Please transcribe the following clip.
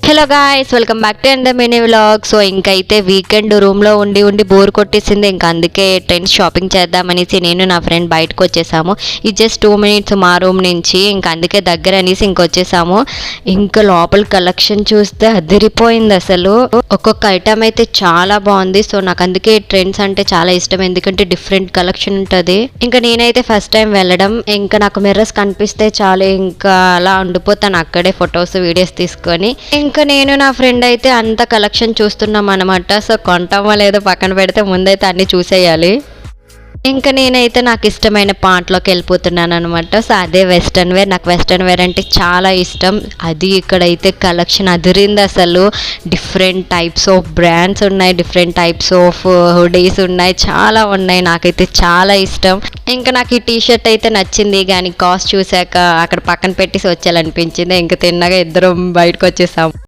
Hello guys, welcome back to and mini vlog. So ఇంకైతే weekend రూమ్లో ఉండి bore కొట్టేసింది. ఇంకా అందుకే ట్రెండ్స్ షాపింగ్ చేద్దామనేసి నేను నా ఫ్రెండ్ బయటకు వచ్చేసాము. ఇది జస్ట్ 2 minutes మా రూమ్ నుంచి. ఇంకా అందుకే దగ్గర అనేసి ఇంకొచ్చేసాము. ఇంకా లోపల కలెక్షన్ చూస్తే అదిరిపోయింది అసలు. ఒక్కొక్క ఐటమ్ అయితే చాలా బాగుంది. సో నాకు అందుకే ట్రెండ్స్ అంటే చాలా ఇష్టం, ఎందుకంటే డిఫరెంట్ కలెక్షన్ ఉంటుంది. ఇంకా నేనైతే ఫస్ట్ టైం వెళ్ళడం, ఇంకా నాకు మిర్రర్స్ కనిపిస్తే చాలు, ఇంకా అలా ఉండిపోతాను అక్కడే ఫొటోస్ వీడియోస్ తీసుకొని. ఇంకా నేను నా ఫ్రెండ్ అయితే అంత కలెక్షన్ చూస్తున్నాం అనమాట. సో కొంటామో లేదో పక్కన పెడితే ముందైతే అన్ని చూసేయాలి. ఇంకా నేనైతే నాకు ఇష్టమైన పార్ట్లోకి వెళ్ళిపోతున్నాను అనమాట. సో అదే వెస్ట్రన్ వేర్. నాకు వెస్ట్రన్ వేర్ అంటే చాలా ఇష్టం. అది ఇక్కడైతే కలెక్షన్ అదిరింది అసలు. డిఫరెంట్ టైప్స్ ఆఫ్ బ్రాండ్స్ ఉన్నాయి, డిఫరెంట్ టైప్స్ ఆఫ్ హుడీస్ ఉన్నాయి, చాలా ఉన్నాయి. నాకైతే చాలా ఇష్టం. ఇంకా నాకు ఈ టీషర్ట్ అయితే నచ్చింది, కానీ కాస్ట్ చూసాక అక్కడ పక్కన పెట్టేసి వచ్చేయాలనిపించింది. ఇంకా తిన్నగా ఇద్దరం బయటకు వచ్చేసాం.